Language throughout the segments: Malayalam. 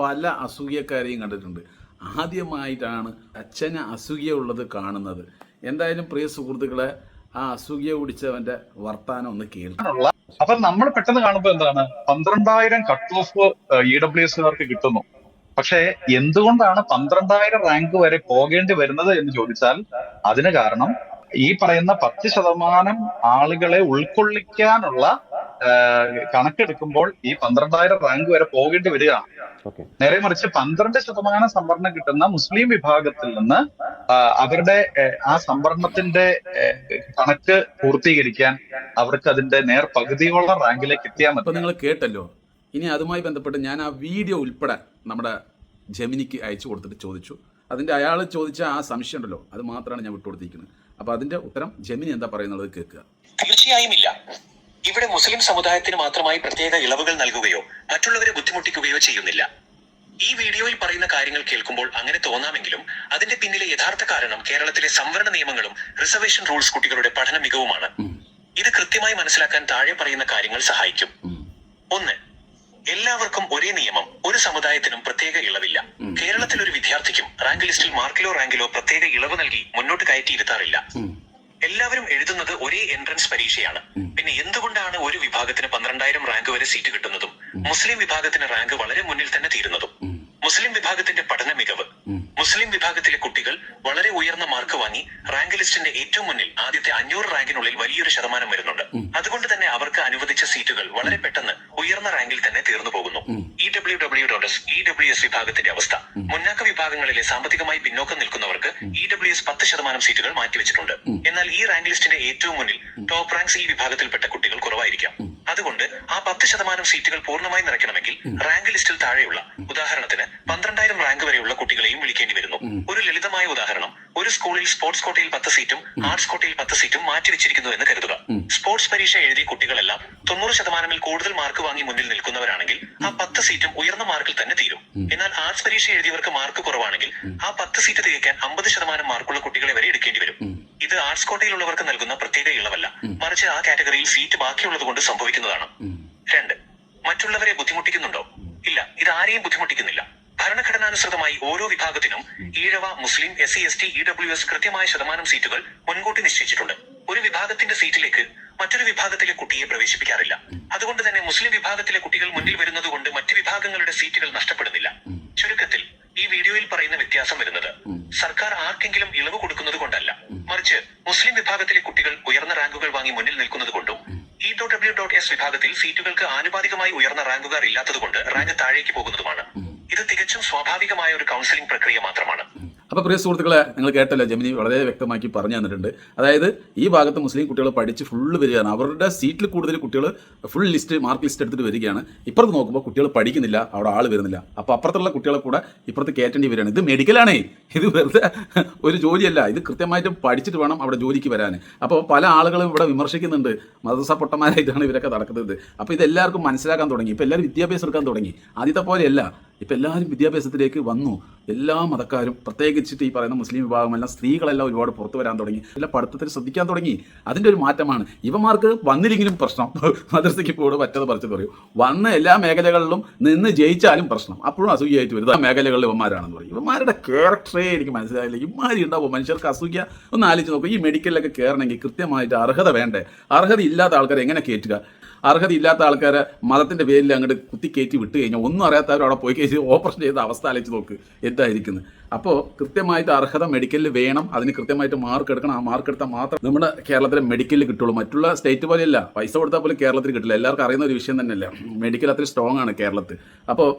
പല അസൂയക്കാരെയും കണ്ടിട്ടുണ്ട്. ആദ്യമായിട്ടാണ് അച്ഛന് അസൂയുള്ളത് കാണുന്നത്. എന്തായാലും പ്രിയ സുഹൃത്തുക്കളെ, ആ അസൂയ പിടിച്ചവന്റെ വർത്താനം ഒന്ന് കേൾക്കാം. അപ്പൊ നമ്മൾ പെട്ടെന്ന് കാണുമ്പോൾ എന്താണ് 12,000 കട്ട് ഓഫ് EWSകാർക്ക് കിട്ടുന്നു. പക്ഷെ എന്തുകൊണ്ടാണ് 12,000 റാങ്ക് വരെ പോകേണ്ടി വരുന്നത് എന്ന് ചോദിച്ചാൽ അതിന് കാരണം ഈ പറയുന്ന 10% ആളുകളെ ഉൾക്കൊള്ളിക്കാനുള്ള കണക്കെടുക്കുമ്പോൾ ഈ 12,000 റാങ്ക് വരെ പോകേണ്ടി വരികയാണ്. നേരെ മറിച്ച് 12% സംവരണം കിട്ടുന്ന മുസ്ലിം വിഭാഗത്തിൽ നിന്ന് അവരുടെ ആ സംവരണത്തിന്റെ കണക്ക് പൂർത്തീകരിക്കാൻ അവർക്ക് അതിന്റെ പകുതിയോളം റാങ്കിലേക്ക് എത്തിയാൽ മതി. അപ്പൊ നിങ്ങൾ കേട്ടല്ലോ. ഇനി അതുമായി ബന്ധപ്പെട്ട് ഞാൻ ആ വീഡിയോ ഉൾപ്പെടെ നമ്മുടെ ജെമിനിക്ക് അയച്ചു കൊടുത്തിട്ട് ചോദിച്ചു. അതിന്റെ അയാൾ ചോദിച്ച ആ സംശയം ഉണ്ടല്ലോ, അത് മാത്രമാണ് ഞാൻ വിട്ടുകൊടുത്തിരിക്കുന്നത്. അപ്പൊ അതിന്റെ ഉത്തരം ജെമിനി എന്താ പറയുന്നത് കേൾക്കുക. തീർച്ചയായും ഇല്ല. ഇവിടെ മുസ്ലിം സമുദായത്തിന് മാത്രമായി പ്രത്യേക ഇളവുകൾ നൽകുകയോ മറ്റുള്ളവരെ ബുദ്ധിമുട്ടിക്കുകയോ ചെയ്യുന്നില്ല. ഈ വീഡിയോയിൽ പറയുന്ന കാര്യങ്ങൾ കേൾക്കുമ്പോൾ അങ്ങനെ തോന്നാമെങ്കിലും അതിന്റെ പിന്നിലെ യഥാർത്ഥ കാരണം കേരളത്തിലെ സംവരണ നിയമങ്ങളും റിസർവേഷൻ റൂൾസ് കുട്ടികളുടെ പഠന മികവുമാണ്. ഇത് കൃത്യമായി മനസ്സിലാക്കാൻ താഴെ പറയുന്ന കാര്യങ്ങൾ സഹായിക്കും. 1. എല്ലാവർക്കും ഒരേ നിയമം. ഒരു സമുദായത്തിനും പ്രത്യേക ഇളവില്ല. കേരളത്തിൽ ഒരു വിദ്യാർത്ഥിക്കും റാങ്ക് ലിസ്റ്റിൽ മാർക്കിലോ റാങ്കിലോ പ്രത്യേക ഇളവ് നൽകി മുന്നോട്ട് കയറ്റിയിരുത്താറില്ല. എല്ലാവരും എഴുതുന്നത് ഒരേ എൻട്രൻസ് പരീക്ഷയാണ്. പിന്നെ എന്തുകൊണ്ടാണ് ഒരു വിഭാഗത്തിന് 12,000 റാങ്ക് വരെ സീറ്റ് കിട്ടുന്നതും മുസ്ലിം വിഭാഗത്തിന് റാങ്ക് വളരെ മുന്നിൽ തന്നെ തീരുന്നതും? മുസ്ലിം വിഭാഗത്തിന്റെ പഠന മികവ്. മുസ്ലിം വിഭാഗത്തിലെ കുട്ടികൾ വളരെ ഉയർന്ന മാർക്ക് വാങ്ങി റാങ്ക് ലിസ്റ്റിന്റെ ഏറ്റവും മുന്നിൽ ആദ്യത്തെ 500 റാങ്കിനുള്ളിൽ വലിയൊരു ശതമാനം വരുന്നുണ്ട്. അതുകൊണ്ട് തന്നെ അവർക്ക് അനുവദിച്ച സീറ്റുകൾ വളരെ പെട്ടെന്ന് ഉയർന്ന റാങ്കിൽ തന്നെ തീർന്നു പോകുന്നു. EWS വിഭാഗത്തിന്റെ അവസ്ഥ. മുന്നാക്ക വിഭാഗങ്ങളിലെ സാമ്പത്തികമായി പിന്നോക്കം നിൽക്കുന്നവർക്ക് EWS 10% സീറ്റുകൾ മാറ്റിവെച്ചിട്ടുണ്ട്. എന്നാൽ ഈ റാങ്ക് ലിസ്റ്റിന്റെ ഏറ്റവും മുന്നിൽ ടോപ്പ് റാങ്ക്സ് ഈ വിഭാഗത്തിൽപ്പെട്ട കുട്ടികൾ കുറവായിരിക്കാം. അതുകൊണ്ട് ആ 10% സീറ്റുകൾ പൂർണ്ണമായി നിറയ്ക്കണമെങ്കിൽ റാങ്ക് ലിസ്റ്റിൽ താഴെയുള്ള, ഉദാഹരണത്തിന് 12,000 റാങ്ക് വരെയുള്ള കുട്ടികളെയും വിളിക്കേണ്ടി വരുന്നു. ഒരു ലളിതമായ ഉദാഹരണം, ഒരു സ്കൂളിൽ സ്പോർട്സ് കോട്ടയിൽ 10 സീറ്റും ആർട്സ് കോട്ടയിൽ 10 സീറ്റും മാറ്റിവെച്ചിരിക്കുന്നു എന്ന് കരുതുക. സ്പോർട്സ് പരീക്ഷ എഴുതിയ കുട്ടികളെല്ലാം 90% കൂടുതൽ മാർക്ക് വാങ്ങി മുന്നിൽ നിൽക്കുന്നവരാണെങ്കിൽ ആ 10 സീറ്റും ഉയർന്ന മാർക്കിൽ തന്നെ തീരും. എന്നാൽ ആർട്സ് പരീക്ഷ എഴുതിയവർക്ക് മാർക്ക് കുറവാണെങ്കിൽ ആ 10 സീറ്റ് തികയ്ക്കാൻ 50% മാർക്കുള്ള കുട്ടികളെ വരെ എടുക്കേണ്ടി വരും. ഇത് ആർട്സ് കോട്ടയിലുള്ളവർക്ക് നൽകുന്ന പ്രത്യേക ഇളവല്ല, മറിച്ച് ആ കാറ്റഗറിയിൽ സീറ്റ് ബാക്കിയുള്ളത് കൊണ്ട് സംഭവിക്കുന്നതാണ്. 2. മറ്റുള്ളവരെ ബുദ്ധിമുട്ടിക്കുന്നുണ്ടോ? ഇല്ല, ഇത് ആരെയും ബുദ്ധിമുട്ടിക്കുന്നില്ല. ഭരണഘടനാനുസൃതമായി ഓരോ വിഭാഗത്തിനും ഈഴവ, മുസ്ലിം, SC, ST, EWS കൃത്യമായ ശതമാനം സീറ്റുകൾ മുൻകൂട്ടി നിശ്ചയിച്ചിട്ടുണ്ട്. ഒരു വിഭാഗത്തിന്റെ സീറ്റിലേക്ക് മറ്റൊരു വിഭാഗത്തിലെ കുട്ടിയെ പ്രവേശിപ്പിക്കാറില്ല. അതുകൊണ്ട് തന്നെ മുസ്ലിം വിഭാഗത്തിലെ കുട്ടികൾ മുന്നിൽ വരുന്നതുകൊണ്ട് മറ്റു വിഭാഗങ്ങളുടെ സീറ്റുകൾ നഷ്ടപ്പെടുന്നില്ല. ചുരുക്കത്തിൽ ഈ വീഡിയോയിൽ പറയുന്ന വ്യത്യാസം വരുന്നത് സർക്കാർ ആർക്കെങ്കിലും ഇളവ് കൊടുക്കുന്നത് കൊണ്ടല്ല, മറിച്ച് മുസ്ലിം വിഭാഗത്തിലെ കുട്ടികൾ ഉയർന്ന റാങ്കുകൾ വാങ്ങി മുന്നിൽ നിൽക്കുന്നത് കൊണ്ടും EWS വിഭാഗത്തിൽ സീറ്റുകൾക്ക് ആനുപാതികമായി ഉയർന്ന റാങ്കുകാർ ഇല്ലാത്തതുകൊണ്ട് റാങ്ക് താഴേക്ക് പോകുന്നതുമാണ്. ഇത് തികച്ചും സ്വാഭാവികമായ ഒരു കൗൺസിലിംഗ് പ്രക്രിയ മാത്രമാണ്. അപ്പോൾ പ്രിയ സുഹൃത്തുക്കളെ, നിങ്ങൾ കേട്ടല്ലോ, ജെമിനി വളരെ വ്യക്തമാക്കി പറഞ്ഞു തന്നിട്ടുണ്ട്. അതായത് ഈ ഭാഗത്ത് മുസ്ലിം കുട്ടികൾ പഠിച്ച് ഫുള്ള് വരികയാണ്, അവരുടെ സീറ്റിൽ കൂടുതൽ കുട്ടികൾ ഫുൾ മാർക്ക് ലിസ്റ്റ് എടുത്തിട്ട് വരികയാണ്. ഇപ്പുറത്ത് നോക്കുമ്പോൾ കുട്ടികൾ പഠിക്കുന്നില്ല, അവിടെ ആൾ വരുന്നില്ല. അപ്പോൾ അപ്പുറത്തുള്ള കുട്ടികളെ കൂടെ ഇപ്പുറത്ത് കയറ്റേണ്ടി വരികയാണ്. ഇത് മെഡിക്കലാണേ, ഇത് വെറുതെ ഒരു ജോലിയല്ല, ഇത് കൃത്യമായിട്ട് പഠിച്ചിട്ട് വേണം അവിടെ ജോലിക്ക് വരാൻ. അപ്പോൾ പല ആളുകളും ഇവിടെ വിമർശിക്കുന്നുണ്ട്, മദ്രസ പൊട്ടന്മാരായിട്ടാണ് ഇവരൊക്കെ നടക്കുന്നത്. അപ്പോൾ ഇതെല്ലാവർക്കും മനസ്സിലാക്കാൻ തുടങ്ങി. ഇപ്പോൾ എല്ലാവരും വിദ്യാഭ്യാസം എടുക്കാൻ തുടങ്ങി. ആദ്യത്തെ പോലെയല്ല, ഇപ്പം എല്ലാവരും വിദ്യാഭ്യാസത്തിലേക്ക് വന്നു. എല്ലാ മതക്കാരും, പ്രത്യേകിച്ചിട്ട് ഈ പറയുന്ന മുസ്ലിം വിഭാഗമെല്ലാം, സ്ത്രീകളെല്ലാം ഒരുപാട് പുറത്തു വരാൻ തുടങ്ങി, എല്ലാ പഠിത്തത്തിൽ ശ്രദ്ധിക്കാൻ തുടങ്ങി. അതിൻ്റെ ഒരു മാറ്റമാണ്. ഇവന്മാർക്ക് വന്നില്ലെങ്കിലും പ്രശ്നം, മദ്രസയ്ക്ക് പോയി പറ്റത് പറിച്ചത് പറയും. വന്ന് എല്ലാ മേഖലകളിലും നിന്ന് ജയിച്ചാലും പ്രശ്നം, അപ്പോഴും അസൂയായിട്ട് വരും. ആ മേഖലകളിൽ ഇവന്മാരാണെന്ന് പറയും. ഇവന്മാരുടെ ക്യാരക്ടറേ എനിക്ക് മനസ്സിലായില്ല. ഇമാരി ഉണ്ടാവും മനുഷ്യർക്ക് അസൂയ. ഒന്ന് ആലോചിച്ച് നോക്കും, ഈ മെഡിക്കലിലൊക്കെ കയറണമെങ്കിൽ കൃത്യമായിട്ട് അർഹത വേണ്ടേ? അർഹത ഇല്ലാത്ത ആൾക്കാരെ എങ്ങനെ കയറ്റുക? അർഹത ഇല്ലാത്ത ആൾക്കാരെ മതത്തിൻ്റെ പേരിൽ അങ്ങോട്ട് കുത്തിക്കയറ്റി വിട്ട് കഴിഞ്ഞാൽ ഒന്നും അറിയാത്തവർ അവിടെ പോയി കയറ്റി ഓപ്പറേഷൻ ചെയ്ത അവസ്ഥ ആലോചിച്ച് നോക്ക് എന്തായിരിക്കുന്നത്. അപ്പോൾ കൃത്യമായിട്ട് അർഹത മെഡിക്കലിൽ വേണം, അതിന് കൃത്യമായിട്ട് മാർക്ക് എടുക്കണം. ആ മാർക്ക് എടുത്താൽ മാത്രം നമ്മുടെ കേരളത്തിലെ മെഡിക്കലിൽ കിട്ടുള്ളൂ. മറ്റുള്ള സ്റ്റേറ്റ് പോലെയല്ല, പൈസ കൊടുത്താൽ പോലും കേരളത്തിൽ കിട്ടില്ല. എല്ലാവർക്കും അറിയുന്ന ഒരു വിഷയം തന്നെയല്ല, മെഡിക്കൽ അത്ര സ്ട്രോങ് ആണ് കേരളത്തിൽ. അപ്പോൾ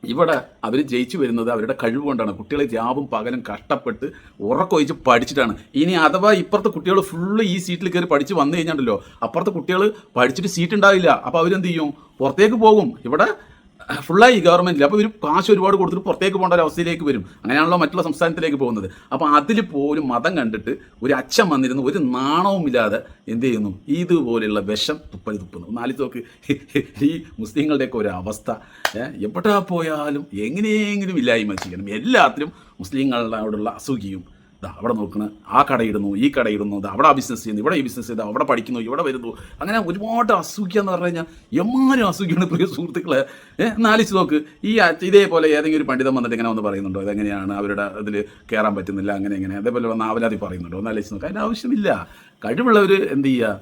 ഇവിടെ അവർ ജയിച്ചു വരുന്നത് അവരുടെ കഴിവ് കൊണ്ടാണ്. കുട്ടികളെ രാവും പകലും കഷ്ടപ്പെട്ട് ഉറക്കൊഴിച്ച് പഠിച്ചിട്ടാണ്. ഇനി അഥവാ ഇപ്പുറത്തെ കുട്ടികൾ ഫുള്ള് ഈ സീറ്റിൽ കയറി പഠിച്ച് വന്നു കഴിഞ്ഞാണ്ടല്ലോ, അപ്പുറത്തെ കുട്ടികൾ പഠിച്ചിട്ട് സീറ്റ് ഉണ്ടാവില്ല. അപ്പോൾ അവരെന്ത് ചെയ്യും? പുറത്തേക്ക് പോകും. ഇവിടെ ഫുള്ളായി ഗവൺമെൻറ്റിൽ. അപ്പോൾ ഇവർ കാശ് ഒരുപാട് കൊടുത്തിട്ട് പുറത്തേക്ക് പോകേണ്ട ഒരു അവസ്ഥയിലേക്ക് വരും. അങ്ങനെയാണല്ലോ മറ്റുള്ള സംസ്ഥാനത്തിലേക്ക് പോകുന്നത്. അപ്പോൾ അതിൽ പോലും മതം കണ്ടിട്ട് ഒരു അച്ഛൻ വന്നിരുന്നു, ഒരു നാണവുമില്ലാതെ എന്ത് ചെയ്യുന്നു? ഇതുപോലെയുള്ള വിഷം തുപ്പുന്നു. ഒന്നാലോചിച്ച് നോക്ക് ഈ മുസ്ലിങ്ങളുടെയൊക്കെ ഒരു അവസ്ഥ. എവിടെ പോയാലും എങ്ങനെയെങ്കിലും ഇല്ലായ്മ ചെയ്യണം. എല്ലാത്തിലും മുസ്ലിങ്ങളോടുള്ള അസൂയയും അവിടെ നോക്കണ ആ കടയിടുന്നു, ഈ കടയിടുന്നു, അവിടെ ആ ബിസിനസ് ചെയ്യുന്നു, ഇവിടെ ഈ ബിസിനസ് ചെയ്തു, അവിടെ പഠിക്കുന്നു, ഇവിടെ വരുന്നു, അങ്ങനെ ഒരുപാട് അസൂഖ്യം എന്ന് പറഞ്ഞു കഴിഞ്ഞാൽ എമ്മാരും അസൂഖ്യമാണ് പ്രിയ സുഹൃത്തുക്കളെ. എന്നാലിച്ച് നോക്ക്, ഇതേപോലെ ഏതെങ്കിലും ഒരു പണ്ഡിതം വന്നിട്ട് ഇങ്ങനെ ഒന്ന് പറയുന്നുണ്ടോ, ഇതെങ്ങനെയാണ് അവരുടെ ഇതിൽ കയറാൻ പറ്റുന്നില്ല, അങ്ങനെ എങ്ങനെ അതേപോലെ വന്ന് ആവലാതി പറയുന്നുണ്ടോ, ഒന്നാലിച്ച് നോക്കുക. അതിൻ്റെ ആവശ്യമില്ല. കഴിവുള്ളവർ എന്ത് ചെയ്യുക,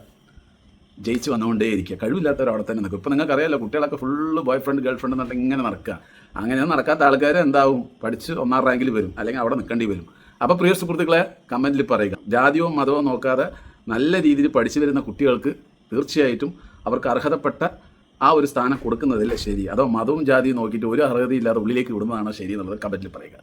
ജയിച്ച് വന്നുകൊണ്ടേ ഇരിക്കുക. കഴിവില്ലാത്തവർ അവിടെ തന്നെ നിൽക്കും. ഇപ്പോൾ നിങ്ങൾക്കറിയാമല്ലോ, കുട്ടികളൊക്കെ full boy friend girl friend എന്നിട്ട് ഇങ്ങനെ നടക്കുക. അങ്ങനെ നടക്കാത്ത ആൾക്കാർ എന്താവും, പഠിച്ച് 1ാം റാങ്കിൽ വരും, അല്ലെങ്കിൽ അവിടെ നിൽക്കേണ്ടി വരും. അപ്പോൾ പ്രിയ സുഹൃത്തുക്കളെ, കമൻറ്റിൽ പറയുക, ജാതിയോ മതമോ നോക്കാതെ നല്ല രീതിയിൽ പഠിച്ചു വരുന്ന കുട്ടികൾക്ക് തീർച്ചയായിട്ടും അവർക്ക് അർഹതപ്പെട്ട ആ ഒരു സ്ഥാനം കൊടുക്കുന്നതല്ലേ ശരി, അതോ മതവും ജാതിയും നോക്കിയിട്ട് ഒരു അർഹതയില്ലാതെ ഉള്ളിലേക്ക് വിടുന്നതാണോ ശരി എന്നുള്ളത് കമൻറ്റിൽ പറയുക.